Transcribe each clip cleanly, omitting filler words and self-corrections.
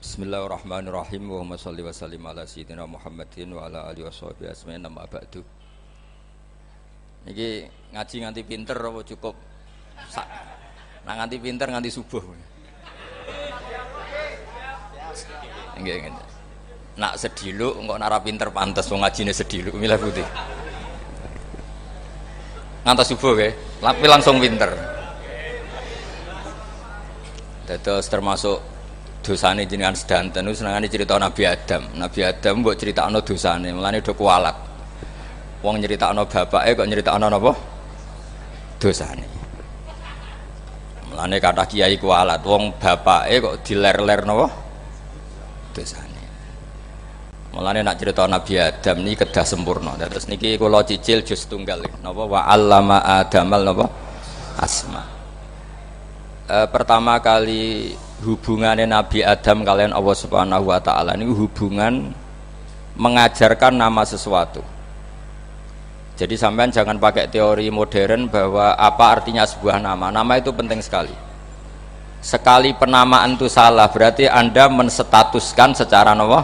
Bismillahirrahmanirrahim. Allahumma sholli wa sallim ala sayyidina Muhammadin wa ala alihi washabihi ajmain. Amma ba'du. Niki ngaji nganti pinter apa cukup sak? Nah nganti pinter nganti subuh. Nggih nggih. Nak sediluk engko nara pinter pantes wong ngajine sediluk milah putih. Ngantos subuh nggih, tapi langsung pinter. Dados termasuk dosane jenengan sedanten niku senengane cerita Nabi Adam. Nabi Adam mbok critakno dosane, mulane do kualat. Wong nyeritakno bapake kok nyeritakno napa? Dosane. Mulane kathah kiai kualat, wong bapake kok diler-ler napa? Dosane. Mulane nak cerita Nabi Adam niki kedah sempurna. Terus niki kula cicil juz tunggal napa wa 'allama Adamal napa? Asma. Pertama kali hubungannya Nabi Adam kalian Allah Subhanahu wa taala ini hubungan mengajarkan nama sesuatu. Jadi sampean jangan pakai teori modern bahwa apa artinya sebuah nama. Nama itu penting sekali. Sekali penamaan itu salah berarti Anda menstatuskan secara nama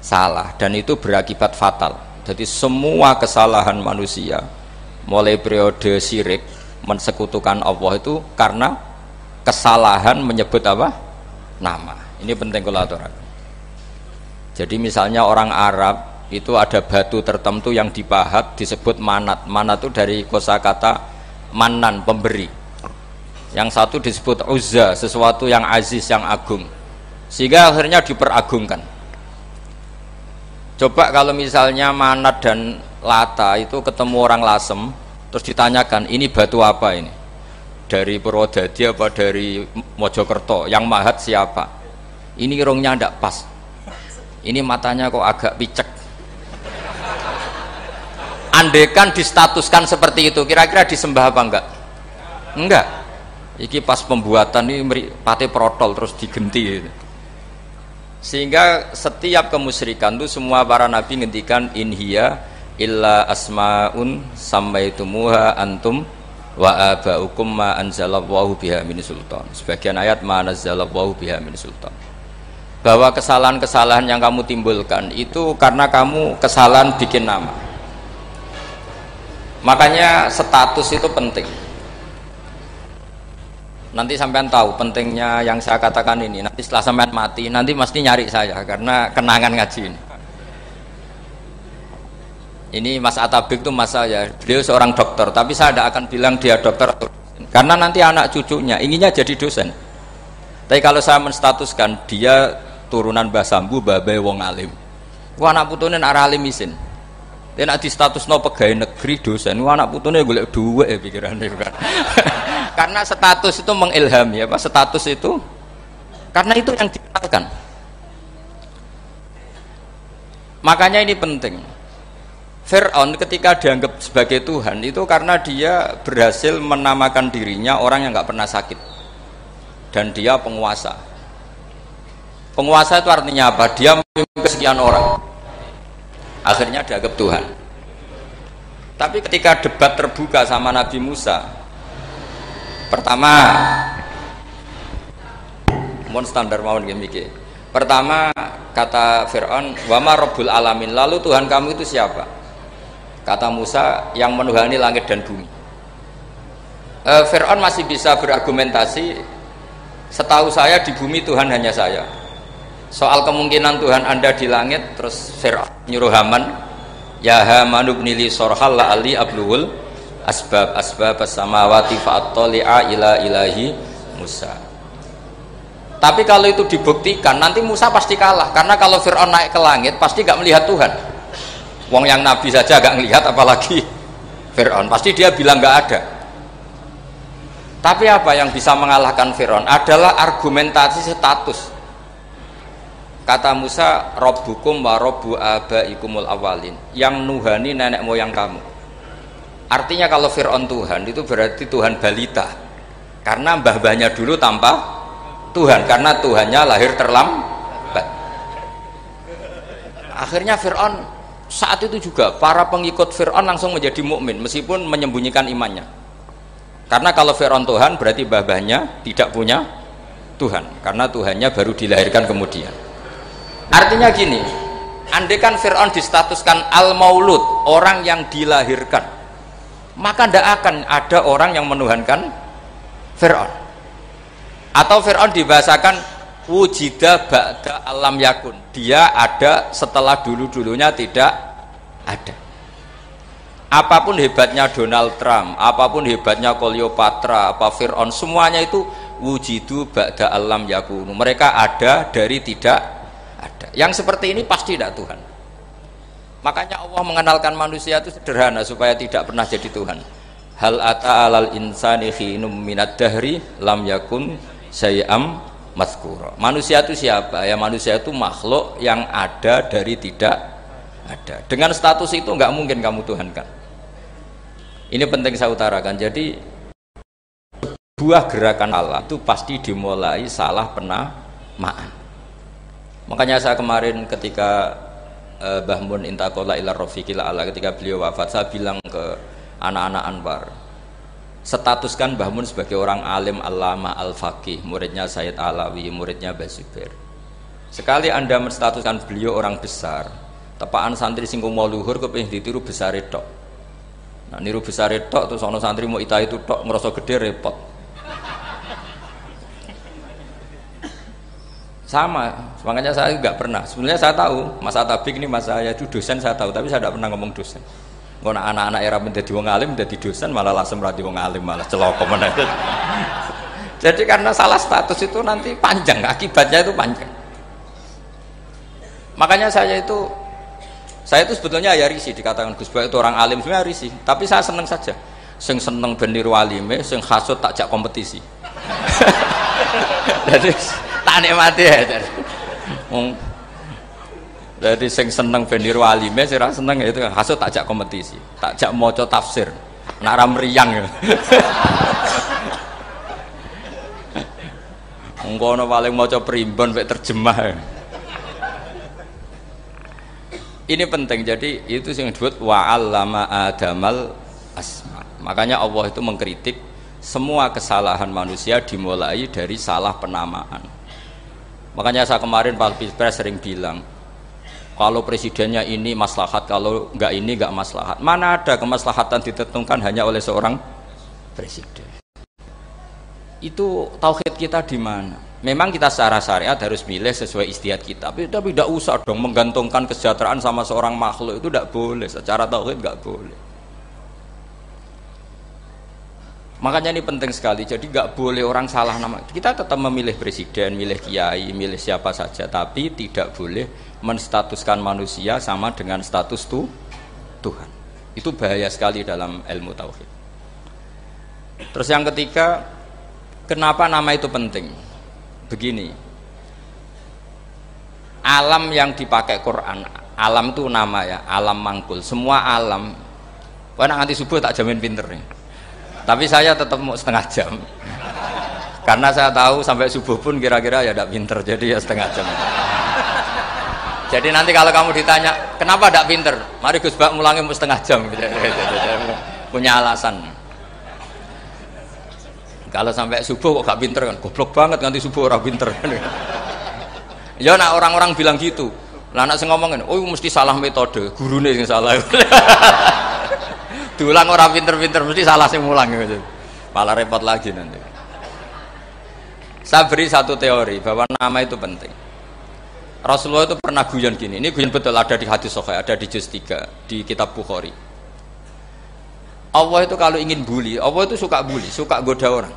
salah dan itu berakibat fatal. Jadi semua kesalahan manusia mulai periode syirik mensekutukan Allah itu karena kesalahan menyebut apa? Nama. Ini penting kalau aturaken. Jadi misalnya orang Arab itu ada batu tertentu yang dipahat disebut manat. Manat itu dari kosakata manan, pemberi. Yang satu disebut uzza, sesuatu yang aziz, yang agung. Sehingga akhirnya diperagungkan. Coba kalau misalnya manat dan lata itu ketemu orang lasem, terus ditanyakan, ini batu apa ini? Dari Purwodadi apa dari Mojokerto, yang mahat siapa? Ini irungnya ndak pas, ini matanya kok agak picek. Andekan distatuskan seperti itu, kira-kira disembah apa enggak? Enggak. Iki pas pembuatan ini pate protol terus digenti gitu. Sehingga setiap kemusyrikan itu semua para nabi ngendikan inhiya illa asmaun sammaitumuha antum wa aba'ukum ma anzalallahu biha min sultan. Sebagian ayat ma anzalallahu biha min sultan. Bahwa kesalahan-kesalahan yang kamu timbulkan itu karena kamu kesalahan bikin nama. Makanya status itu penting. Nanti sampean tahu pentingnya yang saya katakan ini. Nanti setelah sampean mati, nanti mesti nyari saya karena kenangan ngaji ini. Ini Mas Atabik itu mas saya, beliau seorang dokter, tapi saya tidak akan bilang dia dokter atau dosen. Karena nanti anak cucunya inginnya jadi dosen. Tapi kalau saya menstatuskan dia turunan Mbah Sambu, babai wong alim. Wah anak putune arah alim isin. Dia nak di status no pegawai negeri dosen. Wah anak putune golek duit pikirannya kan. Karena status itu mengilhami apa? Status itu karena itu yang dikenalkan. Makanya ini penting. Fir'aun ketika dianggap sebagai Tuhan itu karena dia berhasil menamakan dirinya orang yang nggak pernah sakit dan dia penguasa. Penguasa itu artinya apa? Dia memimpin sekian orang, akhirnya dianggap Tuhan. Tapi ketika debat terbuka sama Nabi Musa, pertama, mohon standar mawon gimmick. Pertama kata Fir'aun, wama Rabbul Alamin, lalu Tuhan kamu itu siapa? Kata Musa, yang menuhani langit dan bumi. Fir'aun masih bisa berargumentasi, setahu saya di bumi Tuhan hanya saya. Soal kemungkinan Tuhan Anda di langit, terus Fir'aun nyuruh Haman, ya Haman ibnili sorhal la'ali abluhul asbab as-samawati fa'attali'a ila ilahi Musa. Tapi kalau itu dibuktikan, nanti Musa pasti kalah. Karena kalau Fir'aun naik ke langit, pasti gak melihat Tuhan. Wong yang Nabi saja gak ngelihat, apalagi Fir'aun. Pasti dia bilang gak ada. Tapi apa yang bisa mengalahkan Fir'aun adalah argumentasi status. Kata Musa, Rabbukum wa Rabbu abaikumul awalin, yang nuhani nenek moyang kamu. Artinya kalau Fir'aun Tuhan, itu berarti Tuhan balita. Karena mbah-mbahnya dulu tanpa Tuhan, karena Tuhannya lahir terlambat. Akhirnya Fir'aun saat itu juga para pengikut Fir'aun langsung menjadi mukmin meskipun menyembunyikan imannya. Karena kalau Fir'aun Tuhan berarti mbah-mbahnya tidak punya Tuhan, karena Tuhannya baru dilahirkan kemudian. Artinya gini, andai kan Fir'aun distatuskan al-maulud, orang yang dilahirkan, maka tidak akan ada orang yang menuhankan Fir'aun. Atau Fir'aun dibahasakan wujida ba'da alam yakun, dia ada setelah dulu-dulunya tidak ada. Apapun hebatnya Donald Trump, apapun hebatnya Cleopatra, apa Fir'aun, semuanya itu wujidu ba'da alam yakun, mereka ada dari tidak ada. Yang seperti ini pasti tidak Tuhan. Makanya Allah mengenalkan manusia itu sederhana supaya tidak pernah jadi Tuhan. Hal ata alal insani khinum minad dahri lam yakun syai'am mazkura. Manusia itu siapa? Ya manusia itu makhluk yang ada dari tidak ada. Dengan status itu nggak mungkin kamu tuhankan. Ini penting saya utarakan. Jadi buah gerakan Allah itu pasti dimulai salah penamaan. Makanya saya kemarin ketika Mbah Mun intaqala ila rafiqil a'la, ketika beliau wafat, saya bilang ke anak-anak Anwar, statuskan Mbah Mun sebagai orang alim, alama, al-faqih, muridnya Sayyid Alawi, muridnya Mbah Zubair. Sekali Anda menstatuskan beliau orang besar, tepaan santri sing mau luhur kepengin ditiru besar tok. Nah, niru besar tok terus ana santri mau ita itu tok ngerasa gede repot. Sama, makanya saya nggak pernah. Sebenarnya saya tahu Mas Atabik ini mas saya itu dosen, saya tahu, tapi saya tidak pernah ngomong dosen. Ngono anak-anak era menjadi wong alim, menjadi dosen malah langsung berarti wong alim, malah celoko meneh. Jadi karena salah status itu nanti panjang, akibatnya itu panjang. Makanya saya itu sebetulnya ya risih dikatakan Gus Bak itu orang alim, sebenarnya risih. Tapi saya seneng saja. Sing seneng ben niru alime, sing hasud tak jak kompetisi. Jadi tak nikmati ya. Jadi sing seneng ben niru alime, sing ra seneng itu hasud tak jak kompetisi, tak jak maca tafsir. Nak ra mriyang ya. Engko ana paling maca primbon mek terjemah. Ini penting. Jadi itu yang disebut wa'allama adamal asma. Makanya Allah itu mengkritik semua kesalahan manusia dimulai dari salah penamaan. Makanya saya kemarin Pak Pilpres sering bilang, kalau presidennya ini maslahat, kalau enggak ini enggak maslahat. Mana ada kemaslahatan ditentukan hanya oleh seorang presiden? Itu tauhid kita di mana? Memang kita secara syariat harus milih sesuai istihad kita, tapi tidak usah dong menggantungkan kesejahteraan sama seorang makhluk, itu tidak boleh. Secara tauhid enggak boleh. Makanya ini penting sekali. Jadi nggak boleh orang salah nama. Kita tetap memilih presiden, milih kiai, milih siapa saja, tapi tidak boleh menstatuskan manusia sama dengan status Tuhan. Itu bahaya sekali dalam ilmu tauhid. Terus yang ketiga, kenapa nama itu penting? Begini, alam yang dipakai Quran, alam itu nama ya, alam mangkul. Semua alam. Wah, nanti subuh tak jamin pinter nih. Tapi saya tetap mau setengah jam karena saya tahu sampai subuh pun kira-kira ya tidak pinter, jadi ya setengah jam. Jadi nanti kalau kamu ditanya kenapa tidak pinter, mari Gus Bak mulangi mau setengah jam punya alasan. Kalau sampai subuh kok gak pinter kan goblok banget, nanti subuh orang pinter. Ya nak orang-orang bilang gitu lah, anak saya ngomongin oh mesti salah metode, gurune yang salah. Diulang orang pinter-pinter mesti salah sing mulang gitu. Malah repot lagi nanti. Saya beri satu teori bahwa nama itu penting. Rasulullah itu pernah guyon gini. Ini guyon betul, ada di hadis sahih, ada di juz 3 di kitab Bukhari. Allah itu kalau ingin bully, Allah itu suka bully, suka goda orang.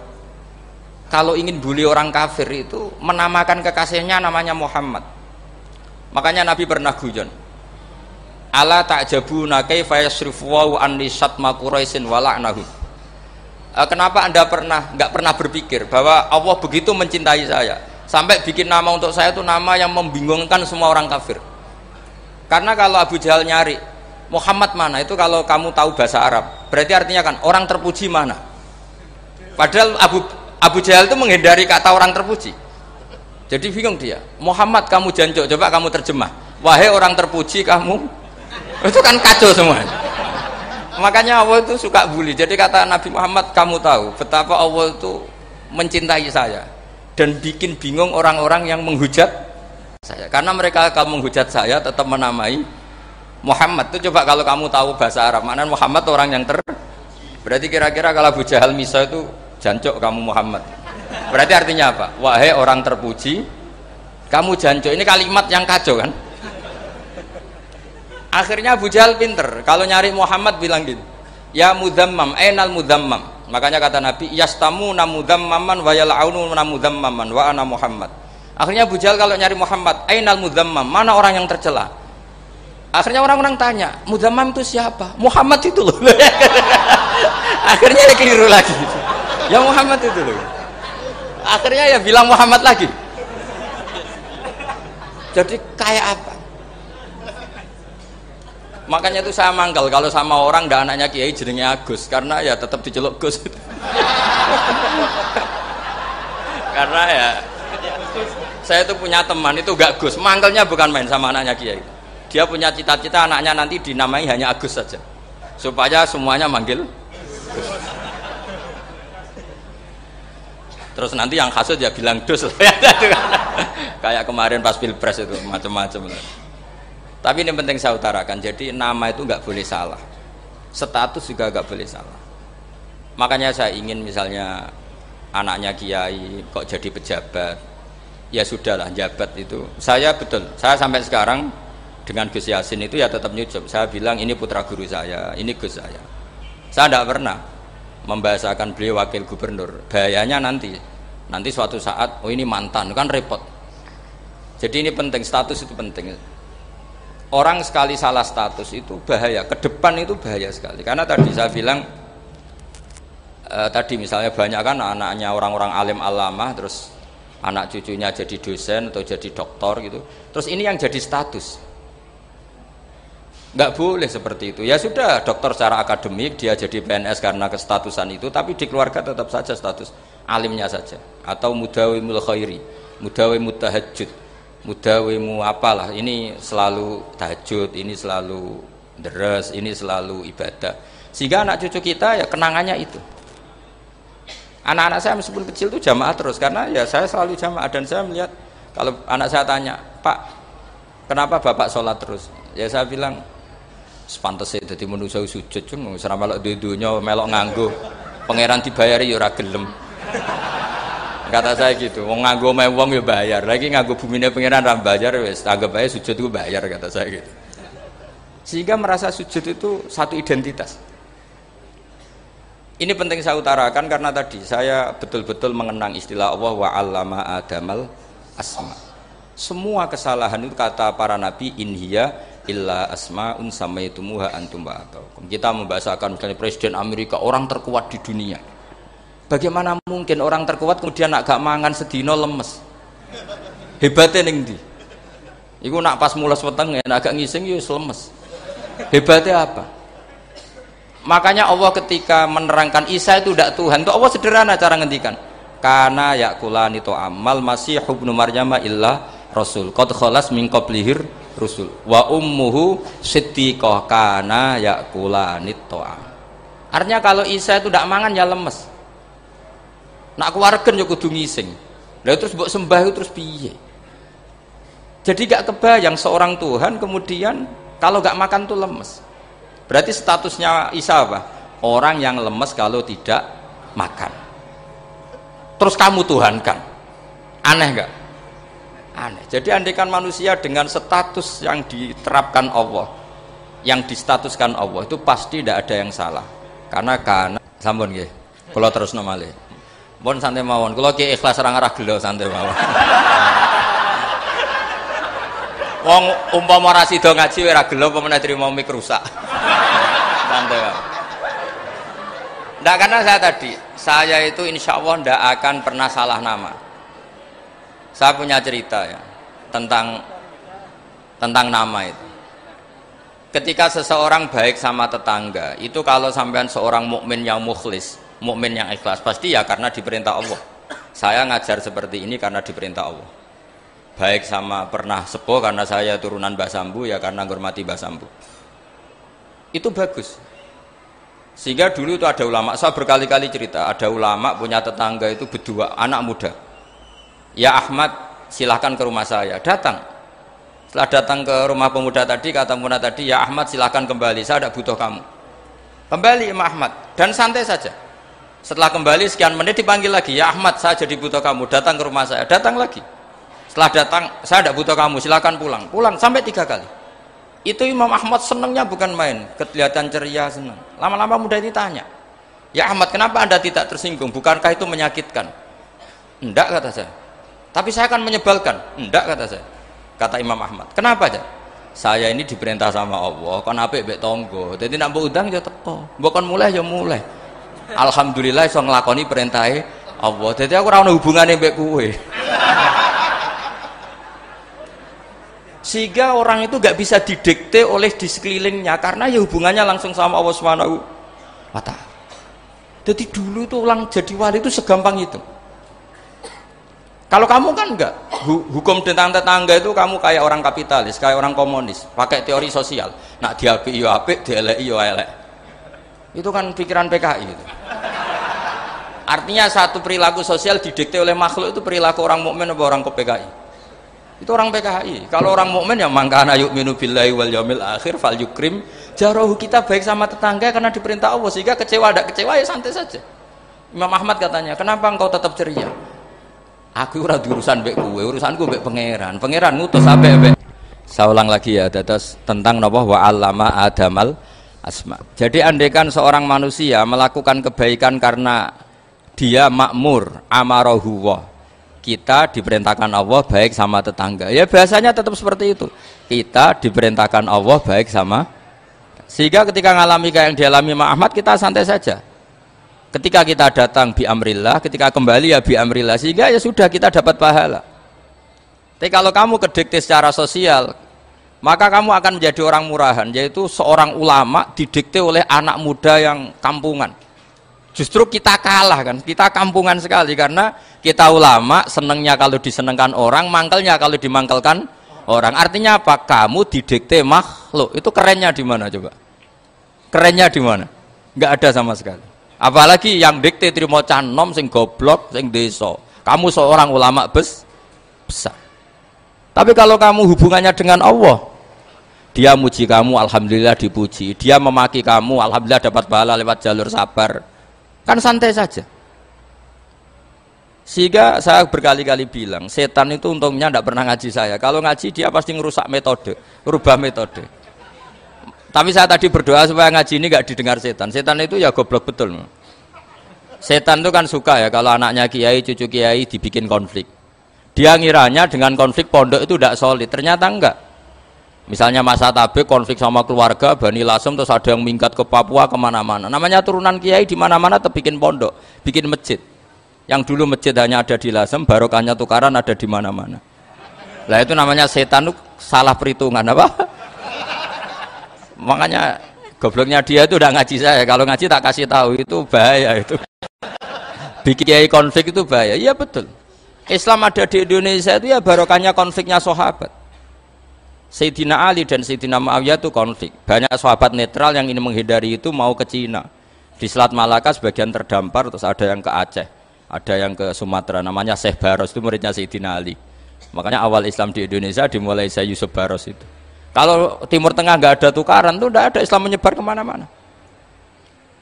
Kalau ingin bully orang kafir itu menamakan kekasihnya namanya Muhammad. Makanya Nabi pernah guyon. Ala ta'jabuna kaifa yasrifu wa anni syatma quraisin wa la'nahu. Kenapa Anda enggak pernah berpikir bahwa Allah begitu mencintai saya sampai bikin nama untuk saya itu nama yang membingungkan semua orang kafir. Karena kalau Abu Jahal nyari Muhammad mana, itu kalau kamu tahu bahasa Arab berarti artinya kan orang terpuji mana. Padahal Abu Jahal itu menghindari kata orang terpuji. Jadi bingung dia. Muhammad kamu jancuk, coba kamu terjemah. Wahai orang terpuji kamu. Itu kan kacau semua. Makanya Allah itu suka bully. Jadi kata Nabi Muhammad, kamu tahu betapa Allah itu mencintai saya dan bikin bingung orang-orang yang menghujat saya. Karena mereka kalau menghujat saya tetap menamai Muhammad. Itu coba kalau kamu tahu bahasa Arab, makna Muhammad orang yang berarti kira-kira kalau Abu Jahal Misa itu jancuk kamu Muhammad. Berarti artinya apa? Wahai orang terpuji, kamu jancuk. Ini kalimat yang kacau kan? Akhirnya Abu Jahal pinter. Kalau nyari Muhammad bilang gitu, ya mudammam, ainal mudammam. Makanya kata Nabi, yastamuna mudammaman wa yal'aununa mudammaman wa ana Muhammad. Akhirnya Abu Jahal kalau nyari Muhammad, ainal mudammam, mana orang yang tercela? Akhirnya orang-orang tanya, mudammam itu siapa? Muhammad itu loh. Akhirnya dia keliru lagi. Ya Muhammad itu loh. Akhirnya ya bilang Muhammad lagi. Jadi kayak apa? Makanya itu saya mangkal kalau sama orang ndak anaknya Kiai jenenge Agus, karena ya tetap diceluk Gus. Karena ya saya itu punya teman itu gak Gus, mangkelnya bukan main sama anaknya Kiai. Dia punya cita-cita anaknya nanti dinamai hanya Agus saja, supaya semuanya manggil Gus. Terus nanti yang hasut ya bilang Dus. Kayak kemarin pas Pilpres itu macam-macam. Tapi ini penting saya utarakan, jadi nama itu nggak boleh salah, status juga nggak boleh salah. Makanya saya ingin misalnya anaknya Kiai kok jadi pejabat, ya sudahlah jabat itu. Saya betul, saya sampai sekarang dengan Gus Yasin itu ya tetap nyucup. Saya bilang ini putra guru saya, ini Gus saya. Saya tidak pernah membahasakan beliau wakil gubernur. Bahayanya nanti suatu saat, oh ini mantan, kan repot. Jadi ini penting, status itu penting. Orang sekali salah status itu bahaya, ke depan itu bahaya sekali. Karena tadi saya bilang, tadi misalnya banyak kan anaknya orang-orang alim alamah, terus anak cucunya jadi dosen atau jadi doktor gitu. Terus ini yang jadi status. Nggak boleh seperti itu. Ya sudah, dokter secara akademik, dia jadi PNS karena kestatusan itu, tapi di keluarga tetap saja status alimnya saja. Atau mudawimul khairi, mudawimut tahajud, mudawimu apalah, ini selalu tahajud, ini selalu deres, ini selalu ibadah, sehingga anak cucu kita ya kenangannya itu. Anak-anak saya meskipun kecil itu jamaah terus, karena ya saya selalu jamaah. Dan saya melihat kalau anak saya tanya, Pak kenapa bapak sholat terus, ya saya bilang sepantesnya jadi manusia sujud, cuma selama melok dudunya melok nganggo pangeran dibayari ya ora gelem. Kata saya gitu, wong nganggo mewong ya bayar, lagi nganggo bumine pangeran ra bayar wis anggap ae sujud itu bayar, kata saya gitu. Sehingga merasa sujud itu satu identitas. Ini penting saya utarakan karena tadi saya betul-betul mengenang istilah Allah wa 'allama adamal asma. Semua kesalahan itu kata para nabi in hiya illa asmaun samaitumuha antum wa ataukum. Kita membahasakan misalnya presiden Amerika orang terkuat di dunia. Bagaimana mungkin orang terkuat kemudian agak mangan sedino lemes? Hebatnya ning ndi? Iku nak pas mules weteng agak ngising ya lemes. Hebatnya apa? Makanya Allah ketika menerangkan Isa itu tidak Tuhan, itu Allah sederhana cara ngendikan. Kana yakulani to amal masih ibnu Maryam illa rasul. Qad khalas min qablihir rusul. Wa ummuhu siddiqah kana yakulani to. Artinya kalau Isa itu tidak mangan ya lemes. Nak keluarga ya kudu ngising. Lah terus mbok sembah itu terus piye? Jadi gak kebayang seorang Tuhan kemudian kalau gak makan tuh lemes. Berarti statusnya Isa apa? Orang yang lemes kalau tidak makan. Terus kamu Tuhan kan? Aneh gak? Aneh. Jadi andaikan manusia dengan status yang diterapkan Allah, yang distatuskan Allah, itu pasti tidak ada yang salah. Karena sampun nggih. Kula terusno malih. Mohon santai mawon, kalau ki ikhlas orang arah gelo santai mawon. Wong umpama ora sida ngaji ora gelo apa meneh trimo mik rusak. Santai mawon. Ndak, karena saya itu insya Allah ndak akan pernah salah nama. Saya punya cerita ya tentang nama itu. Ketika seseorang baik sama tetangga, itu kalau sampean seorang mukmin yang mukhlis, mukmin yang ikhlas, pasti ya karena diperintah Allah. Saya ngajar seperti ini karena diperintah Allah. Baik sama pernah sepuh karena saya turunan Mbah Sambu, ya karena menghormati Mbah Sambu. Itu bagus. Sehingga dulu itu ada ulama, saya berkali-kali cerita, ada ulama punya tetangga itu berdua anak muda. ya Ahmad silahkan ke rumah saya. Datang. Setelah datang ke rumah pemuda tadi, kata pemuda tadi, ya Ahmad silahkan kembali, saya tidak butuh kamu. Kembali Imam Ahmad dan santai saja. Setelah kembali sekian menit dipanggil lagi, ya Ahmad saya jadi butuh kamu, datang ke rumah saya. Datang lagi. Setelah datang, saya tidak butuh kamu, silahkan pulang. Pulang sampai 3 kali. Itu Imam Ahmad senangnya bukan main, kelihatan ceria, senang. Lama-lama muda ini tanya, ya Ahmad kenapa anda tidak tersinggung, bukankah itu menyakitkan? Enggak kata saya. Tapi saya akan menyebalkan. Enggak kata saya. Kata Imam Ahmad, kenapa aja? Saya ini diperintah sama Allah, kon apik mbek tangga. Dadi nek mbok undang ya teko. Mbok kon mulai ya mulai. Alhamdulillah iso nglakoni perintahe Allah. Dadi aku ora ono hubungane mbek kowe. Sehingga orang itu gak bisa didikte oleh di sekelilingnya karena ya hubungannya langsung sama Allah Subhanahu wa ta'ala. Jadi dulu itu orang jadi wali itu segampang itu. Kalau kamu kan enggak, hukum tentang tetangga itu kamu kayak orang kapitalis, kayak orang komunis, pakai teori sosial. Nak diapik yo apik, dieleki yo elek. Itu kan pikiran PKI itu. Artinya satu perilaku sosial didikte oleh makhluk itu perilaku orang mukmin atau orang PKI. Itu orang PKI. Kalau orang mukmin yang mangkana yu'minu billahi wal yaumil akhir fal yukrim jarahu, kita baik sama tetangga karena diperintah Allah, sehingga kecewa ada kecewa ya santai saja. Imam Ahmad katanya, kenapa engkau tetap ceria? Aku ora urusan mbek kowe, urusanku mbek pangeran. Pangeran ngutus apik mbek. Saya ulang lagi ya, dados tentang napa wa 'allama adamal asma. Jadi andaikan seorang manusia melakukan kebaikan karena dia makmur, amarahu wa. Kita diperintahkan Allah baik sama tetangga. Ya biasanya tetap seperti itu. Kita diperintahkan Allah baik sama. Sehingga ketika ngalami kayak yang dialami Imam Ahmad, kita santai saja. Ketika kita datang bi amrillah, ketika kembali ya bi amrillah, sehingga ya sudah kita dapat pahala. Tapi kalau kamu kedikte secara sosial, maka kamu akan menjadi orang murahan, yaitu seorang ulama didikte oleh anak muda yang kampungan. Justru kita kalah kan, kita kampungan sekali karena kita ulama senengnya kalau disenengkan orang, mangkelnya kalau dimangkelkan orang. Artinya apa? Kamu didikte makhluk. Itu kerennya di mana coba? Kerennya di mana? Nggak ada sama sekali. Apalagi yang dikte trimo canom sing goblok sing desa. Kamu seorang ulama besar. Tapi kalau kamu hubungannya dengan Allah, dia muji kamu, alhamdulillah dipuji. Dia memaki kamu, alhamdulillah dapat pahala lewat jalur sabar. Kan santai saja. Sehingga saya berkali-kali bilang, setan itu untungnya tidak pernah ngaji saya. Kalau ngaji dia pasti ngerusak metode, rubah metode. Tapi saya tadi berdoa supaya ngaji ini nggak didengar setan. Setan itu ya goblok betul. Setan itu kan suka ya kalau anaknya kiai, cucu kiai dibikin konflik. Dia ngiranya dengan konflik pondok itu tidak solid. Ternyata enggak. Misalnya masa tabik konflik sama keluarga, Bani Lasem, terus ada yang minggat ke Papua kemana-mana. Namanya turunan kiai di mana-mana tetap bikin pondok, bikin masjid. Yang dulu masjid hanya ada di Lasem, barokahnya tukaran ada di mana-mana. Lah itu namanya setan itu salah perhitungan apa? Makanya gobloknya dia itu udah ngaji saya. Kalau ngaji tak kasih tahu itu bahaya itu. Bikin kiai konflik itu bahaya. Iya betul. Islam ada di Indonesia itu ya barokahnya konfliknya sahabat. Sayyidina Ali dan Sayyidina Muawiyah itu konflik. Banyak sahabat netral yang ingin menghindari itu mau ke Cina. Di Selat Malaka sebagian terdampar, terus ada yang ke Aceh, ada yang ke Sumatera. Namanya Syekh Baros, itu muridnya Sayyidina Ali. Makanya awal Islam di Indonesia dimulai Syekh Yusuf Baros itu. Kalau Timur Tengah nggak ada tukaran tuh nggak ada, Islam menyebar kemana-mana.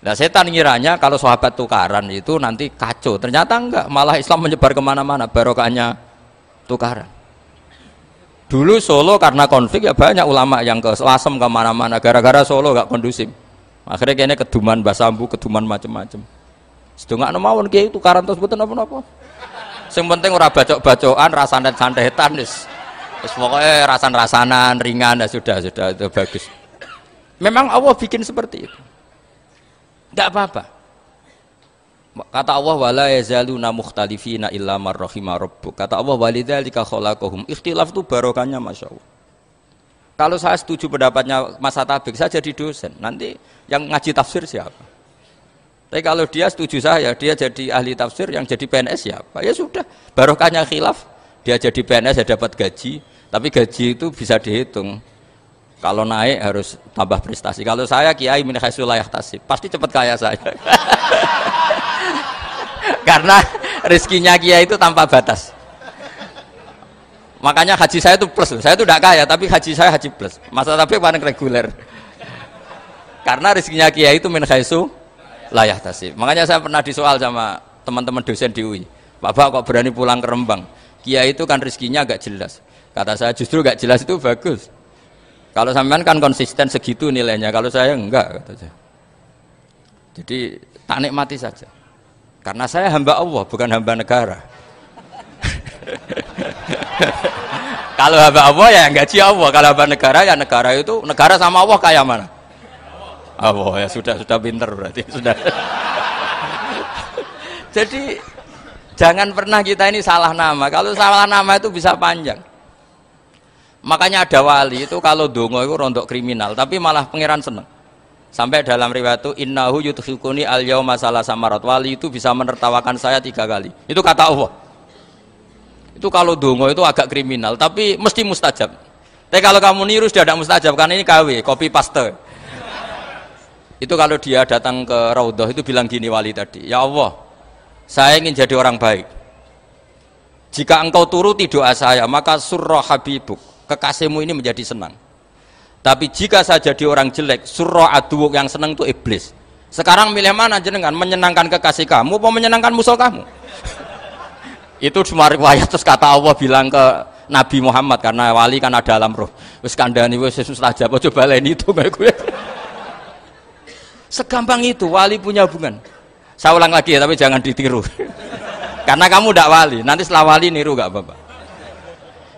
Nah setan ngiranya kalau sahabat tukaran itu nanti kacau. Ternyata enggak, malah Islam menyebar kemana-mana, barokahnya tukaran. Dulu Solo karena konflik ya banyak ulama yang ke Lasem kemana-mana, gara-gara Solo nggak kondusif. Akhirnya kayaknya keduman basambu, keduman macam-macam. Sedengak mawon kiai tukaran terus betul apa-apa. Yang penting ora bacok-bacokan, rasanan-santetan wis. Pokoknya rasan-rasanan ringan ya sudah itu bagus. Memang Allah bikin seperti itu. Enggak apa-apa. Kata Allah wala yazaluna mukhtalifina illa man rahima rabbuk. Kata Allah walidzalika khalaqahum. Ikhtilaf itu barokahnya masyaallah. Kalau saya setuju pendapatnya Mas Atabik, saya jadi dosen. Nanti yang ngaji tafsir siapa? Tapi kalau dia setuju saya, dia jadi ahli tafsir, yang jadi PNS siapa? Ya sudah, barokahnya khilaf. Dia jadi PNS ya dapat gaji, tapi gaji itu bisa dihitung. Kalau naik harus tambah prestasi. Kalau saya kiai min haitsu la yahtasib, pasti cepat kaya saya. Karena rezekinya kiai itu tanpa batas. Makanya haji saya itu plus. Saya itu tidak kaya, tapi haji saya haji plus. Masa tapi paling reguler. Karena rezekinya kiai itu min khaisu la yahtasib. Makanya saya pernah disoal sama teman-teman dosen di UI. Bapak kok berani pulang ke Rembang? Kiai itu kan rezekinya agak jelas. Kata saya justru agak jelas itu bagus. Kalau sampean kan konsisten segitu nilainya. Kalau saya enggak, kata saya. Jadi tak nikmati saja. Karena saya hamba Allah, bukan hamba negara. Kalau hamba Allah ya gaji Allah. Kalau hamba negara ya negara itu negara sama Allah kayak mana? Allah ya sudah pinter berarti sudah. Jadi jangan pernah kita ini salah nama. Kalau salah nama itu bisa panjang. Makanya ada wali itu kalau dongo itu rontok kriminal, tapi malah pangeran seneng. Sampai dalam riwayat itu innahu yudhikuni al-yauma salasa marat. Wali itu bisa menertawakan saya 3 kali. Itu kata Allah. Itu kalau dongo itu agak kriminal, tapi mesti mustajab. Tapi kalau kamu niru sudah tidak mustajab, karena ini KW, copy paste. Itu kalau dia datang ke Raudhah itu bilang gini wali tadi, ya Allah, saya ingin jadi orang baik. Jika engkau turuti doa saya, maka surra habibuk, kekasihmu ini menjadi senang. Tapi jika saya jadi orang jelek, surra aduwuk, yang senang itu iblis. Sekarang milih mana jenengan? Menyenangkan kekasih kamu atau menyenangkan musuh kamu? Itu cuma riwayat. Terus kata Allah bilang ke Nabi Muhammad, karena wali kan ada alam roh. Wis kandhani wis mustajab, aja baleni itu kayak gue. Segampang itu wali punya hubungan. Saya ulang lagi ya, tapi jangan ditiru. Karena kamu tidak wali, nanti setelah wali niru gak apa-apa.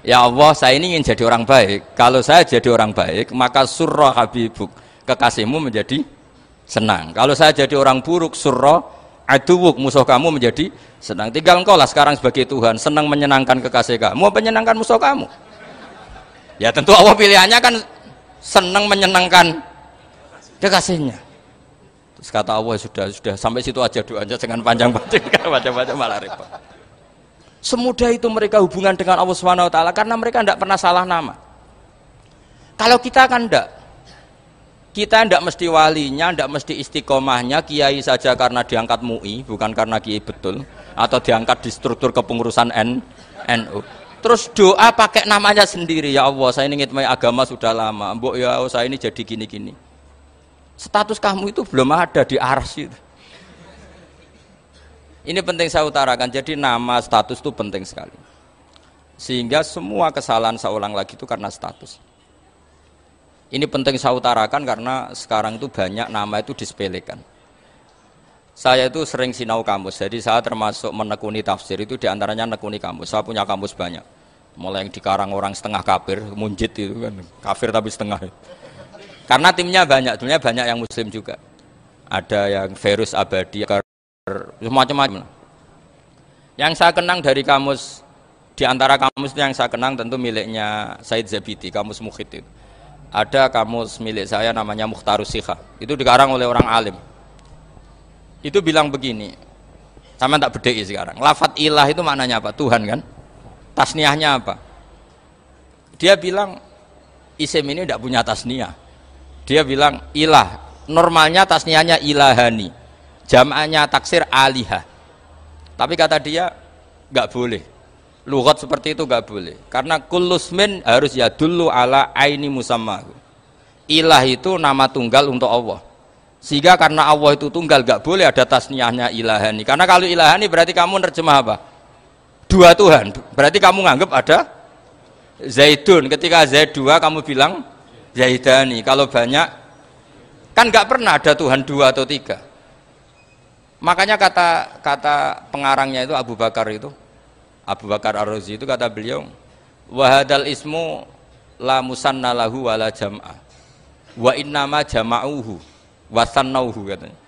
Ya Allah, saya ini ingin jadi orang baik. Kalau saya jadi orang baik, maka surra habibuk, kekasihmu menjadi senang. Kalau saya jadi orang buruk, surra aduwuk, musuh kamu menjadi senang. Tinggal engkau lah sekarang sebagai Tuhan, senang menyenangkan kekasih kamu, menyenangkan musuh kamu. Ya tentu Allah pilihannya kan senang menyenangkan kekasihnya. Terus kata Allah, sudah sampai situ aja doanya, jangan panjang-panjang, panjang-panjang malah repot. Semudah itu mereka hubungan dengan Allah Subhanahu wa taala karena mereka tidak pernah salah nama. Kalau kita kan tidak. Kita tidak mesti walinya, tidak mesti istiqomahnya, kiai saja karena diangkat MUI, bukan karena kiai betul, atau diangkat di struktur kepengurusan NU. Terus doa pakai namanya sendiri, ya Allah, saya ini ngitmai agama sudah lama, mbok ya Allah, saya ini jadi gini-gini. Status kamu itu belum ada di arsy itu. Ini penting saya utarakan, jadi nama status itu penting sekali. Sehingga semua kesalahan saya ulang lagi itu karena status. Ini penting saya utarakan karena sekarang itu banyak nama itu disepelekan. Saya itu sering sinau kamus, jadi saya termasuk menekuni tafsir itu diantaranya menekuni kamus. Saya punya kamus banyak, mulai yang dikarang orang setengah kafir, munjid itu kan, kafir tapi setengah. Karena timnya banyak yang muslim juga. Ada yang Virus Abadi, macam-macam. Yang saya kenang dari kamus, di antara kamus yang saya kenang tentu miliknya Said Zabidi, kamus Mukhid itu. Ada kamus milik saya namanya Mukhtarus Sikha, itu dikarang oleh orang alim. Itu bilang begini, sama tak bedai sekarang, lafadz ilah itu maknanya apa? Tuhan kan? Tasniahnya apa? Dia bilang isim ini tidak punya tasniah. Dia bilang ilah, normalnya tasniahnya ilahani, jam'anya taksir alihah. Tapi kata dia nggak boleh. Lughat seperti itu nggak boleh. Karena kullusmin harus yadullu ala aini musammahu. Ilah itu nama tunggal untuk Allah. Sehingga karena Allah itu tunggal nggak boleh ada tasniahnya ilahani. Karena kalau ilahani berarti kamu nerjemah apa? Dua Tuhan. Berarti kamu nganggap ada Zaidun. Ketika Zaid dua kamu bilang Zaidani. Kalau banyak kan nggak pernah ada Tuhan dua atau tiga. Makanya kata pengarangnya itu Abu Bakar Ar-Razi itu kata beliau, wahadal ismu la musanna lahu wala jam'ah wa innama jama'uhu wasannauhu katanya.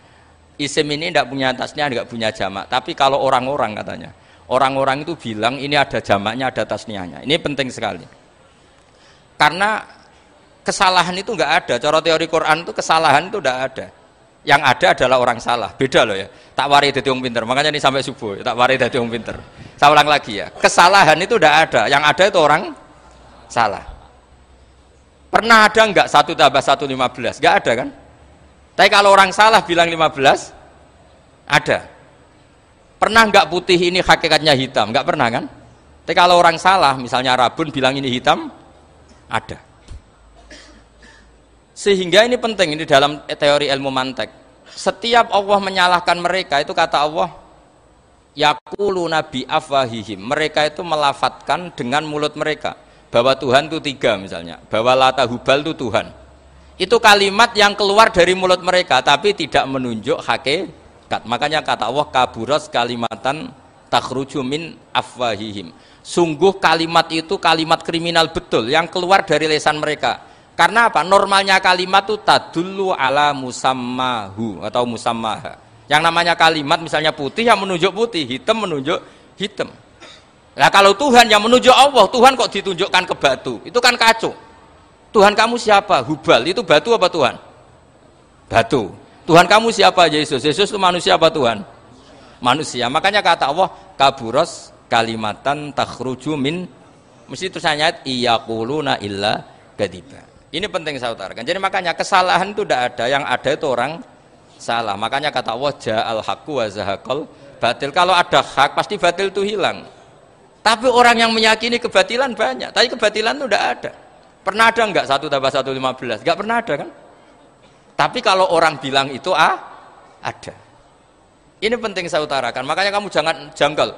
Isim ini tidak punya tasniah, tidak punya jamak. Tapi kalau orang-orang katanya, orang-orang itu bilang ini ada jamaknya, ada tasniahnya. Ini penting sekali. Karena kesalahan itu enggak ada. Cara teori Quran itu kesalahan itu enggak ada. Yang ada adalah orang salah. Beda loh ya. Tak wari dadi wong pinter. Makanya ini sampai subuh, tak wari dadi wong pinter. Saya ulang lagi ya. Kesalahan itu enggak ada. Yang ada itu orang salah. Pernah ada enggak 1 tambah 1 15? Enggak ada kan? Tapi kalau orang salah bilang 15, ada. Pernah enggak putih ini hakikatnya hitam? Enggak pernah kan? Tapi kalau orang salah, misalnya rabun bilang ini hitam, ada. Sehingga ini penting ini dalam teori ilmu mantek. Setiap Allah menyalahkan mereka itu kata Allah, yaquluna bi afwahihim. Mereka itu melafatkan dengan mulut mereka bahwa Tuhan itu 3 misalnya, bahwa Lata Hubal itu Tuhan. Itu kalimat yang keluar dari mulut mereka tapi tidak menunjuk hakikat. Makanya kata Allah kaburas kalimatan takhruju min afwahihim. Sungguh kalimat itu kalimat kriminal betul yang keluar dari lisan mereka. Karena apa? Normalnya kalimat itu tadullu ala musammahu atau musammaha. Yang namanya kalimat misalnya putih yang menunjuk putih, hitam menunjuk hitam. Nah kalau Tuhan yang menunjuk Allah, Tuhan kok ditunjukkan ke batu? Itu kan kacau. Tuhan kamu siapa? Hubal. Itu batu apa Tuhan? Batu. Tuhan kamu siapa? Yesus. Yesus itu manusia apa Tuhan? Manusia. Makanya kata Allah, kaburos kalimatan takhruju min, mesti terus ayat iyaquluna illa kadiba. Ini penting saya utarakan. Jadi makanya kesalahan itu tidak ada, yang ada itu orang salah. Makanya kata Allah ja'al haqqu wa zahaqal batil. Kalau ada hak pasti batil itu hilang. Tapi orang yang meyakini kebatilan banyak, tapi kebatilan itu tidak ada. Pernah ada enggak 1 tambah 1 15? Enggak pernah ada kan? Tapi kalau orang bilang itu ada. Ini penting saya utarakan. Makanya kamu jangan janggal.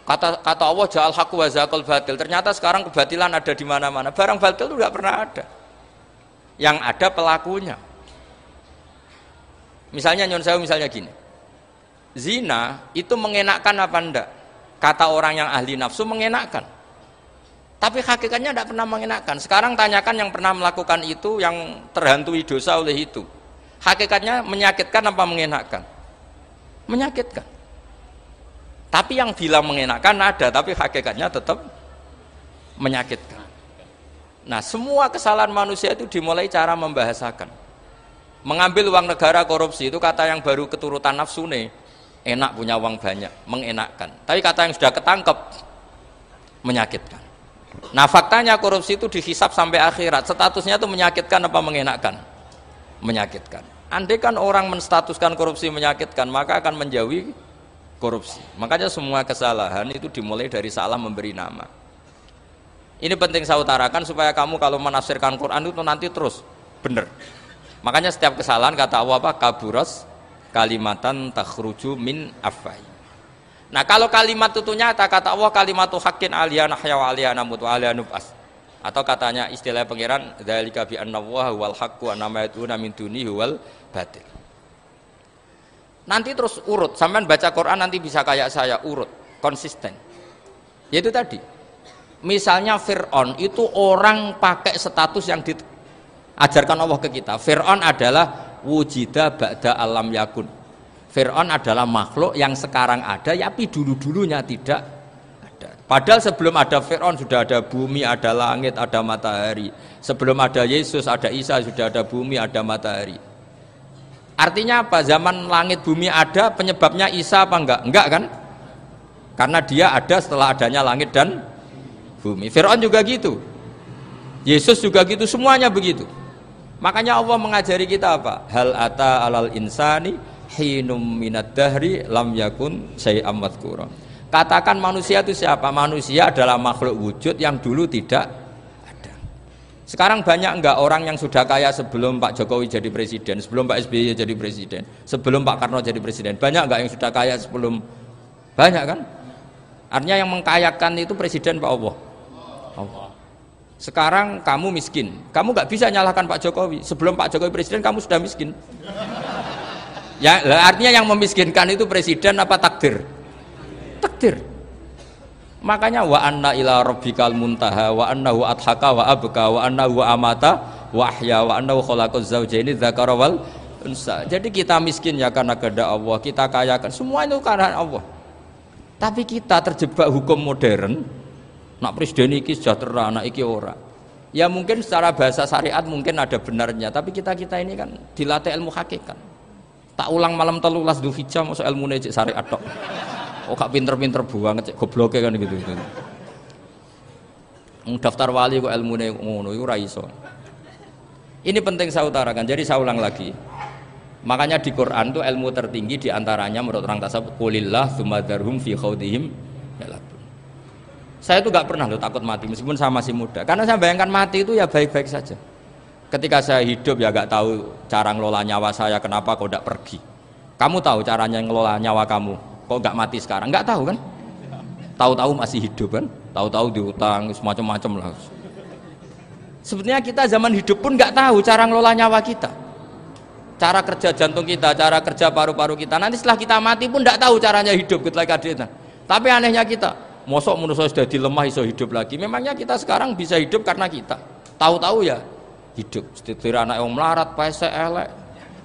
Kata Allah ja'al haqqu wa zahaqal batil. Ternyata sekarang kebatilan ada di mana-mana. Barang batil itu enggak pernah ada. Yang ada pelakunya. Misalnya nyon sewu misalnya gini. Zina itu mengenakkan apa enggak? Kata orang yang ahli nafsu mengenakkan. Tapi hakikatnya tidak pernah mengenakkan. Sekarang tanyakan yang pernah melakukan itu, yang terhantui dosa oleh itu. Hakikatnya menyakitkan apa mengenakkan? Menyakitkan. Tapi yang bilang mengenakkan ada, tapi hakikatnya tetap menyakitkan. Nah, semua kesalahan manusia itu dimulai cara membahasakan. Mengambil uang negara korupsi itu kata yang baru keturutan nafsu nih. Enak punya uang banyak, mengenakkan. Tapi kata yang sudah ketangkep, menyakitkan. Nah, faktanya korupsi itu dihisap sampai akhirat. Statusnya itu menyakitkan apa mengenakkan? Menyakitkan. Andai kan orang menstatuskan korupsi menyakitkan, maka akan menjauhi korupsi. Makanya semua kesalahan itu dimulai dari salah memberi nama. Ini penting saya utarakan supaya kamu kalau menafsirkan Quran itu nanti terus benar. Makanya setiap kesalahan kata Allah apa? Kaburas kalimatan takhruju min afwai. Nah kalau kalimat itu nyata kata Allah kalimatu haqqin aliyana hya wa aliyana mut wa aliyana nub'as. Atau katanya istilah pengiran dzalika bi anna wa huwal haqqu wa nama yatuna min dunihi huwal batil. Nanti terus urut, sampean baca Quran nanti bisa kayak saya urut, konsisten. Yaitu tadi. Misalnya Fir'aun itu orang pakai status yang diajarkan Allah ke kita. Fir'aun adalah wujida ba'da alam yakun. Fir'aun adalah makhluk yang sekarang ada, tapi dulu-dulunya tidak ada. Padahal sebelum ada Fir'aun sudah ada bumi, ada langit, ada matahari. Sebelum ada Yesus, ada Isa, sudah ada bumi, ada matahari. Artinya apa? Zaman langit bumi ada, penyebabnya Isa apa enggak? Enggak kan? Karena dia ada setelah adanya langit dan bumi. Fir'aun juga gitu, Yesus juga gitu, semuanya begitu. Makanya Allah mengajari kita apa? Hal ata alal insani hinum minad dahri lam yakun syai'am madhkura. Katakan manusia itu siapa? Manusia adalah makhluk wujud yang dulu tidak ada. Sekarang banyak enggak orang yang sudah kaya sebelum Pak Jokowi jadi presiden, sebelum Pak SBY jadi presiden, sebelum Pak Karno jadi presiden? Banyak enggak yang sudah kaya sebelum? Banyak kan? Artinya yang mengkayakan itu presiden Pak Allah. Sekarang kamu miskin, kamu nggak bisa nyalahkan Pak Jokowi. Sebelum Pak Jokowi presiden kamu sudah miskin. Ya, artinya yang memiskinkan itu presiden apa takdir? Takdir. Makanya wa anna ila rabbikal muntaha wa annahu adhaka wa abka wa annahu amata wa ahya wa annahu khalaqaz zawjaini dzakara wal unsa. Jadi kita miskin ya karena kehendak Allah, kita kaya kan semua itu karena Allah. Tapi kita terjebak hukum modern. Nak presiden iki sejahtera, nak iki ora. Ya mungkin secara bahasa syariat mungkin ada benarnya, tapi kita ini kan dilatih ilmu hakikat. Tak ulang malam 13 Dzulhijjah masuk ilmune cek syariat tok. Oh gak pinter-pinter banget cek gobloke kan gitu. Daftar wali kok ilmune ngono iku ora iso. Ini penting saya utarakan. Jadi saya ulang lagi. Makanya di Quran itu ilmu tertinggi diantaranya menurut orang tasawuf qulillah tsumma dzarhum fi khaudihim yalabun. Saya itu nggak pernah loh takut mati meskipun saya masih muda. Karena saya bayangkan mati itu ya baik-baik saja. Ketika saya hidup ya nggak tahu cara ngelola nyawa saya, kenapa kok nggak pergi. Kamu tahu caranya ngelola nyawa kamu, kok nggak mati sekarang? Nggak tahu kan? Tahu-tahu masih hidup kan? Tahu-tahu diutang, semacam-macam lah. Sebenarnya kita zaman hidup pun nggak tahu cara ngelola nyawa kita, cara kerja jantung kita, cara kerja paru-paru kita. Nanti setelah kita mati pun nggak tahu caranya hidup ketika kita. Tapi anehnya kita, mosok manusia sudah dilemah iso hidup lagi. Memangnya kita sekarang bisa hidup karena kita tahu-tahu ya hidup. Ditakdir anak yang melarat, paese elek.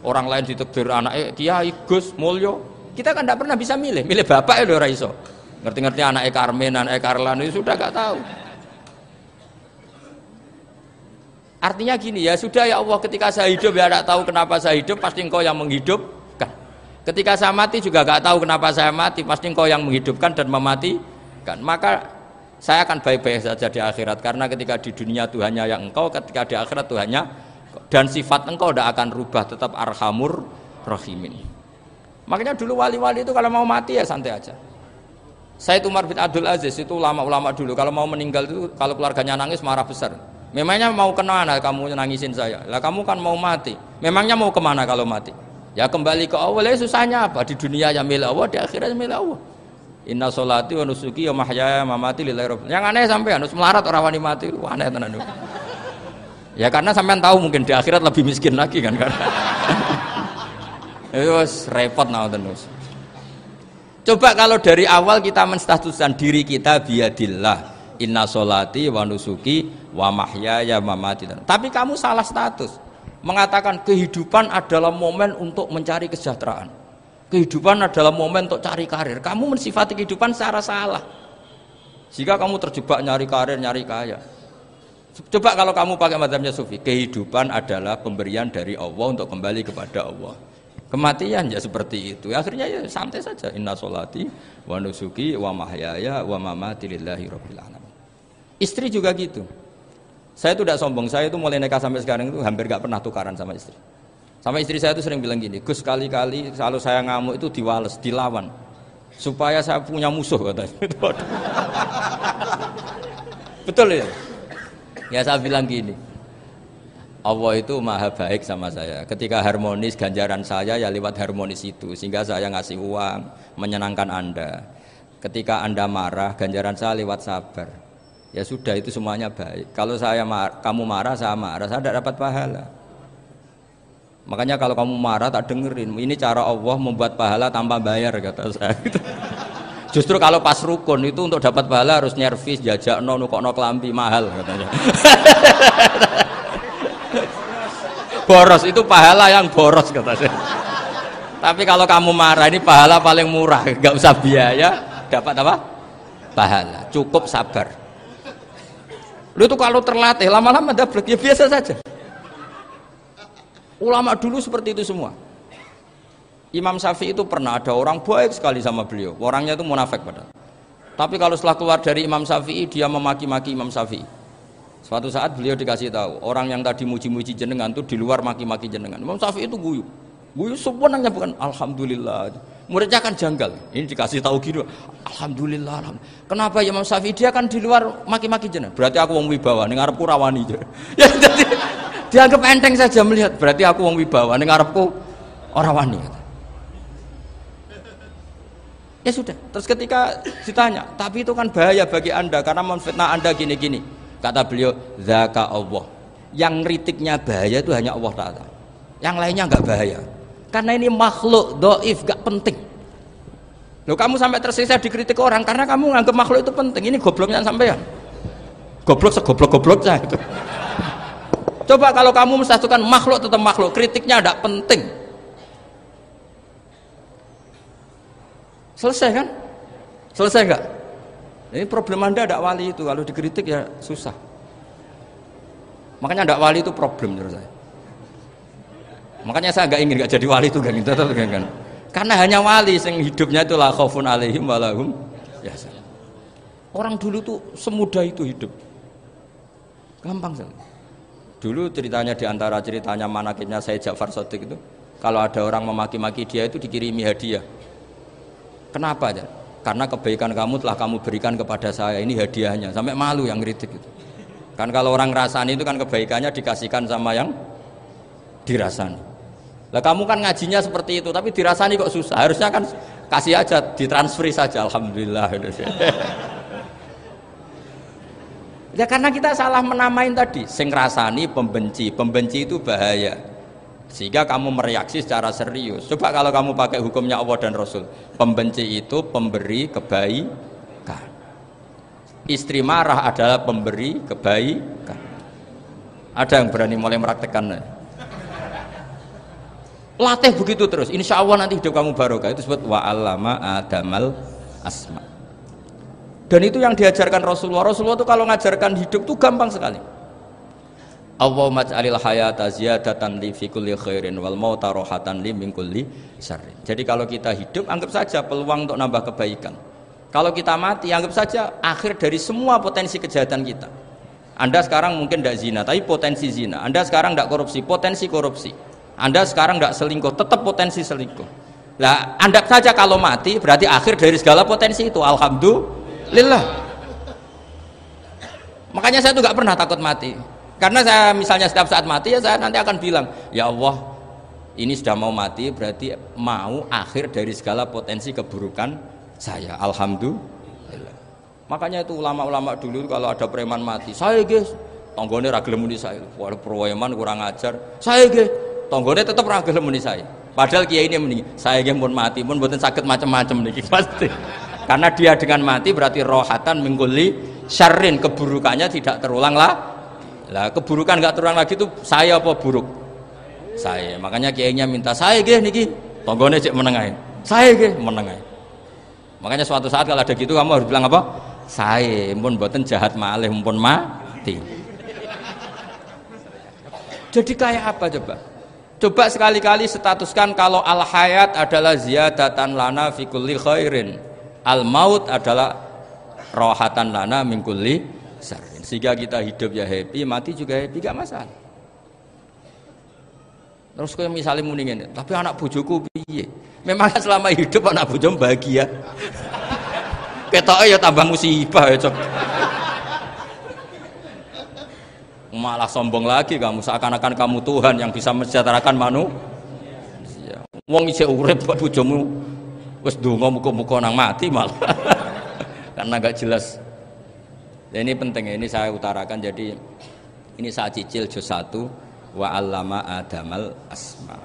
Orang lain ditakdir anak kiai, Gus, mulyo. Kita kan tidak pernah bisa milih bapak itu ora iso. Ngerti-ngerti anak Karmen, anak Karlan itu sudah nggak tahu. Artinya gini ya, sudah ya Allah, ketika saya hidup ya tidak tahu kenapa saya hidup, pasti Engkau yang menghidupkan. Ketika saya mati juga nggak tahu kenapa saya mati, pasti Engkau yang menghidupkan dan mematikan. Maka saya akan baik-baik saja di akhirat, karena ketika di dunia Tuhannya yang Engkau, ketika di akhirat Tuhannya, dan sifat Engkau tidak akan rubah, tetap Arhamur Rahimin. Makanya dulu wali-wali itu kalau mau mati ya santai aja. Said Umar bin Abdul Aziz itu ulama-ulama dulu, kalau mau meninggal itu kalau keluarganya nangis marah besar. Memangnya mau kemana kamu nangisin saya? Lah kamu kan mau mati. Memangnya mau kemana kalau mati? Ya kembali ke Allah. Susahnya apa? Di dunia ya milik Allah, di akhirat milik Allah. Inna sholati wa nusuki wa mahyaya wa mamati lillahi rabbil. Yang aneh sampean harus melarat orang wani mati. Wah, aneh tenan. Ya karena sampean tahu mungkin di akhirat lebih miskin lagi kan. Terus repot nah terus. Coba kalau dari awal kita menstatuskan diri kita biadillah. Inna sholati wa nusuki wa mahyaya wa mamati. Tapi kamu salah status. Mengatakan kehidupan adalah momen untuk mencari kesejahteraan. Kehidupan adalah momen untuk cari karir. Kamu mensifati kehidupan secara salah. Jika kamu terjebak nyari karir, nyari kaya. Coba kalau kamu pakai mazhabnya Sufi, kehidupan adalah pemberian dari Allah untuk kembali kepada Allah. Kematian ya seperti itu. Akhirnya ya santai saja. Inna sholati wa nusuki wa mahyaya wa mamati lillahi rabbil alamin. Istri juga gitu. Saya itu tidak sombong, saya itu mulai nikah sampai sekarang itu hampir gak pernah tukaran sama istri. Sama istri saya itu sering bilang gini, Gus kali-kali kalau saya ngamuk itu diwales, dilawan. Supaya saya punya musuh katanya. Betul ya? Ya saya bilang gini, Allah itu maha baik sama saya. Ketika harmonis, ganjaran saya ya lewat harmonis itu. Sehingga saya ngasih uang, menyenangkan Anda. Ketika Anda marah, ganjaran saya lewat sabar. Ya sudah, itu semuanya baik. Kalau kamu marah, saya tidak dapat pahala. Makanya kalau kamu marah tak dengerin. Ini cara Allah membuat pahala tanpa bayar kata saya. Justru kalau pas rukun itu untuk dapat pahala harus nyervis, jajak nukokno kelambi mahal katanya. Boros itu pahala yang boros katanya. Tapi kalau kamu marah ini pahala paling murah, nggak usah biaya, dapat apa? Pahala, cukup sabar. Lu tuh kalau terlatih lama-lama dapat ya biasa saja. Ulama dulu seperti itu semua. Imam Syafi'i itu pernah ada orang baik sekali sama beliau. Orangnya itu munafik padahal. Tapi kalau setelah keluar dari Imam Syafi'i dia memaki-maki Imam Syafi'i. Suatu saat beliau dikasih tahu, orang yang tadi muji-muji jenengan itu di luar maki-maki jenengan. Imam Syafi'i itu guyu. Guyu sebenarnya bukan alhamdulillah. Muridnya kan janggal. Ini dikasih tahu gitu. Alhamdulillah. Kenapa Imam Syafi'i dia kan di luar maki-maki jenengan? Berarti aku wong wibawa ning ngarepku rawani. Ya jadi dianggap enteng saja melihat. Berarti aku wong wibawa ning ngarepku ora wani. Ya sudah. Terus ketika ditanya, tapi itu kan bahaya bagi Anda karena memfitnah Anda gini-gini. Kata beliau, zaka Allah. Yang kritiknya bahaya itu hanya Allah Ta'ala. Yang lainnya enggak bahaya. Karena ini makhluk dhaif, enggak penting. Loh kamu sampai tersiksa dikritik orang karena kamu nganggap makhluk itu penting. Ini gobloknya sampean. Goblok segoblok-goblok saya itu. Coba kalau kamu mensatukan makhluk tetap makhluk, kritiknya enggak penting. Selesai kan? Selesai enggak? Ini problem Anda ada wali itu, kalau dikritik ya susah. Makanya ada wali itu problem menurut saya. Makanya saya nggak ingin nggak jadi wali itu kan. Karena hanya wali yang hidupnya itu la khaufun alaihim walahum yahzanun. Orang dulu tuh semudah itu hidup. Gampang sekali. Dulu ceritanya di antara ceritanya manakibnya Said Ja'far Shadiq itu, kalau ada orang memaki-maki dia itu dikirimi hadiah. Kenapa aja? karena kebaikan kamu telah kamu berikan kepada saya, ini hadiahnya. Sampai malu yang ngeritik itu. Kan kalau orang rasani itu kan kebaikannya dikasihkan sama yang dirasani. Lah kamu kan ngajinya seperti itu, tapi dirasani kok susah. Harusnya kan kasih aja, ditransferi saja. Alhamdulillah. Ya karena kita salah menamain tadi. Sing rasani pembenci, pembenci itu bahaya. Sehingga kamu mereaksi secara serius. Coba kalau kamu pakai hukumnya Allah dan Rasul, pembenci itu pemberi kebaikan. Istri marah adalah pemberi kebaikan. Ada yang berani mulai meraktekan? Latih begitu terus, insya Allah nanti hidup kamu barokah. Itu disebut wa'allama adamal asma. Dan itu yang diajarkan Rasulullah. Rasulullah itu kalau ngajarkan hidup itu gampang sekali. Allahumma ja'alil hayata ziyadatan li fi kulli khairin wal mauta rohatan li min kulli syarrin. Jadi kalau kita hidup anggap saja peluang untuk nambah kebaikan. Kalau kita mati anggap saja akhir dari semua potensi kejahatan kita. Anda sekarang mungkin tidak zina tapi potensi zina. Anda sekarang tidak korupsi, potensi korupsi. Anda sekarang tidak selingkuh, tetap potensi selingkuh. Nah, anggap saja kalau mati berarti akhir dari segala potensi itu. Alhamdulillah. Makanya saya tuh nggak pernah takut mati. Karena saya misalnya setiap saat mati ya saya nanti akan bilang, ya Allah, ini sudah mau mati berarti mau akhir dari segala potensi keburukan saya. Alhamdulillah. Makanya itu ulama-ulama dulu kalau ada preman mati, saya guys, tonggone ra gelem muni saya. Wah, preman kurang ajar. Saya guys, tonggone tetap ra gelem muni saya. Padahal kiai ini muni, saya guys pun mati pun mboten saged macam-macam niki pasti. Karena dia dengan mati berarti rohatan mingkuli syarrin, keburukannya tidak terulang lah. Lah keburukan nggak terulang lagi itu saya apa buruk? Saya. Makanya kiainya minta saya nggih niki tonggone cek menengahin. Saya nggih menengahin. Makanya suatu saat kalau ada gitu kamu harus bilang apa? Saya pun mboten jahat malih mumpun mati. Jadi kayak apa coba? Coba sekali-kali statuskan kalau al hayat adalah ziyadatan lana fi kulli khairin. Al maut adalah rohatan lana min kulli syarrin. Sehingga kita hidup ya happy, mati juga happy, gak masalah. Terus kayak misalnya muni ngene, tapi anak bojoku piye? Memang selama hidup anak bojomu bahagia. Ketoke ya tambah musibah ya, Cok. Malah sombong lagi kamu, seakan-akan kamu Tuhan yang bisa mensejahterakan manusia. Wong isih urip kok bojomu wis ndonga muga-muga nang mati malah. Karena gak jelas. Dan ini penting, ini saya utarakan. Jadi ini saya cicil juz 1 wa 'allama adamal asma.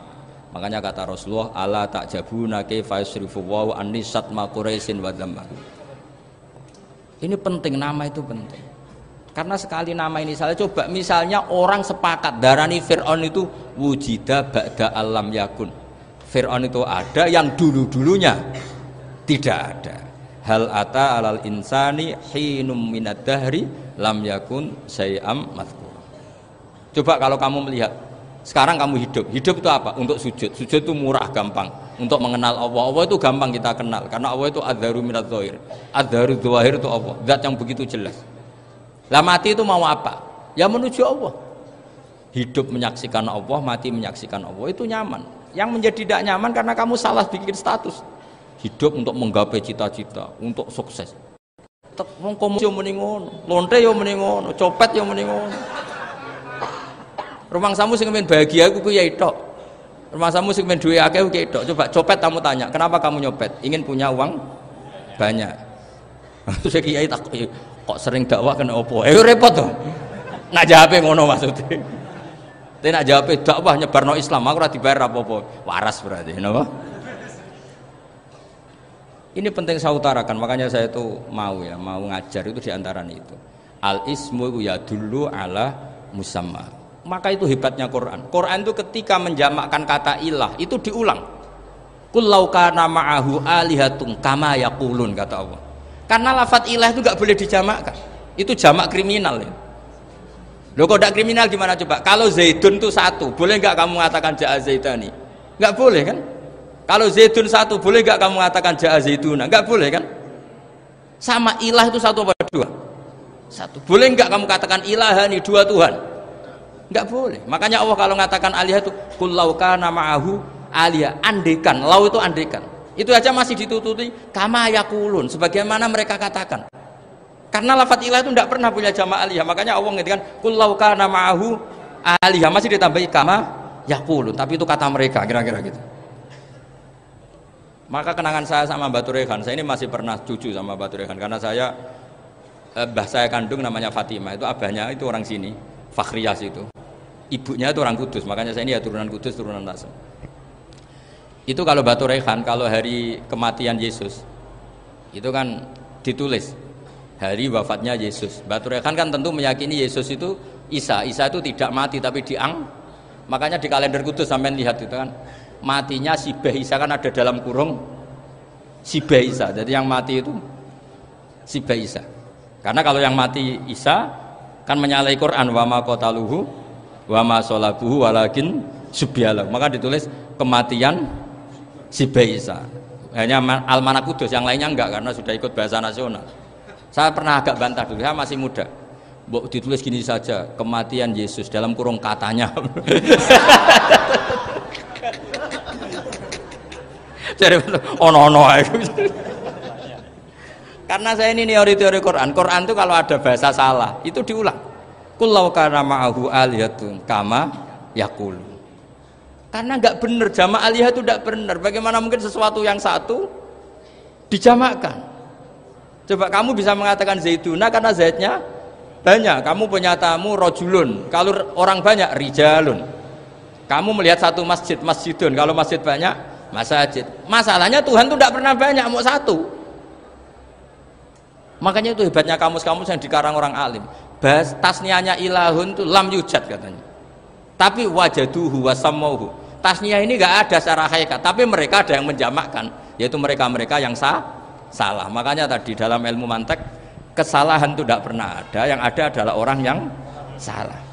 Makanya kata Rasulullah, ala ta'jabuna kaifa yusrifu wa annisat ma quraisin wa dhamma. Ini penting, nama itu penting. Karena sekali nama ini salah, coba misalnya orang sepakat darani Fir'aun itu wujida ba'da alam yakun. Fir'aun itu ada yang dulu-dulunya tidak ada. Hal ata alal insani hinum minad dahri lam yakun syai'am madhkur. Coba kalau kamu melihat sekarang kamu hidup itu apa? Untuk sujud. Sujud itu murah, gampang. Untuk mengenal Allah. Allah itu gampang kita kenal karena Allah itu adzaru minadz dzahir. Adzaru dzahir itu Allah, zat yang begitu jelas. Lah mati itu mau apa? Ya menuju Allah. Hidup menyaksikan Allah, mati menyaksikan Allah, itu nyaman. Yang menjadi tidak nyaman karena kamu salah bikin status. Hidup untuk menggapai cita-cita, untuk sukses. Wong komunis yo muni ngono, lonte yo muni ngono, copet yo muni ngono. Rumangsamu sing men bahagia iku kuwi ya tok. Rumangsamu sing men duwe akeh kuwi tok. Coba copet kamu tanya, kenapa kamu nyopet? Ingin punya uang banyak. Terus kiai tak kok sering dakwah kena opo? Repot to. Nak jawabe ngono maksudnya. Tapi nak jawabe dakwah nyebarno Islam, aku ora dibayar apa-apa. Waras berarti, napa? Ini penting saya utarakan, makanya saya itu mau ngajar itu diantaranya itu. Al ismu ya dulu ala musamma. Maka itu hebatnya Quran. Quran itu ketika menjamakkan kata ilah itu diulang. Qul law kana ma'ahu alihatun kama yaqulun, kata Allah. Karena lafadz ilah itu nggak boleh dijamakkan. Itu jamak kriminal ya. Loh kok tidak kriminal gimana coba? Kalau Zaidun itu satu, boleh nggak kamu mengatakan ja'a Zaidani? Nggak boleh kan? Kalau Zaidun satu, boleh nggak kamu mengatakan ja'a Zaiduna? Nggak boleh kan? Sama ilah itu satu apa dua? Satu. Boleh nggak kamu katakan ilahani, dua Tuhan? Nggak boleh. Makanya Allah kalau mengatakan alihah itu qul law kana ma'ahu alihah, andekan. Lau itu andekan. Itu aja masih ditututi kama yakulun, sebagaimana mereka katakan. Karena lafadz ilah itu tidak pernah punya jama' alihah. Makanya Allah ngertikan qul law kana ma'ahu alihah, masih ditambahi kama yakulun, tapi itu kata mereka, kira-kira gitu. Maka kenangan saya sama Mbah Turehan, saya ini masih pernah cucu sama Mbah Turehan karena saya mbah saya kandung namanya Fatimah, itu abahnya itu orang sini, Fakhriyas itu. Ibunya itu orang Kudus, makanya saya ini ya turunan Kudus, turunan Tasem. Itu kalau Batu Rehan, kalau hari kematian Yesus itu kan ditulis hari wafatnya Yesus. Batu Rehan kan tentu meyakini Yesus itu Isa itu tidak mati tapi makanya di kalender Kudus sampai lihat itu kan matinya Sibeh Isa kan ada dalam kurung Sibeh Isa, jadi yang mati itu Sibeh Isa. Karena kalau yang mati Isa kan menyalahi Quran, wa ma qataluhu wa ma sholabuhu walakin subyalah, maka ditulis kematian Sibeh Isa. Hanya Almanak Kudus, yang lainnya enggak karena sudah ikut bahasa nasional. Saya pernah agak bantah dulu, saya masih muda. Mbok ditulis gini saja, kematian Yesus dalam kurung katanya. Jadi ono karena saya ini teori Quran. Quran itu kalau ada bahasa salah itu diulang. Qul law kana ma'ahu aliyatun kama yaqulu. Karena nggak benar, jama' aliyah itu nggak benar. Bagaimana mungkin sesuatu yang satu dijamakkan? Coba kamu bisa mengatakan zaituna karena zaitnya banyak. Kamu punya tamu rojulun, kalau orang banyak rijalun. Kamu melihat satu masjid, masjidun. Kalau masjid banyak, masajid. Masalahnya Tuhan itu tidak pernah banyak, mau satu. Makanya itu hebatnya kamus-kamus yang dikarang orang alim. Tasnianya ilahun itu lam yujad katanya. Tapi wajaduhu wasamauhu. Tasniah ini nggak ada secara hakikat, tapi mereka ada yang menjamakkan, yaitu mereka-mereka yang salah. Makanya tadi dalam ilmu mantek kesalahan itu tidak pernah ada, yang ada adalah orang yang salah.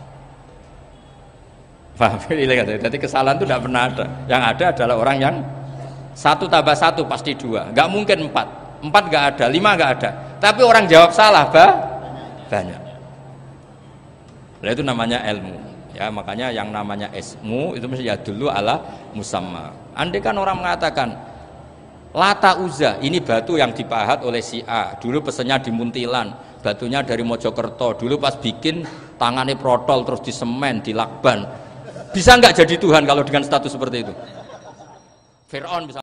Paham? Jadi kesalahan itu tidak pernah ada, yang ada adalah orang yang satu tambah satu pasti dua, nggak mungkin empat nggak ada, lima nggak ada, tapi orang jawab salah banyak. Nah, itu namanya ilmu. Ya, makanya yang namanya ismu itu mesti ya dulu ala musamma. Andai kan orang mengatakan Lata Uzza ini batu yang dipahat oleh si A, dulu pesennya di Muntilan, batunya dari Mojokerto, dulu pas bikin tangannya protol terus di semen, di lakban. Bisa nggak jadi Tuhan kalau dengan status seperti itu? Fir'aun bisa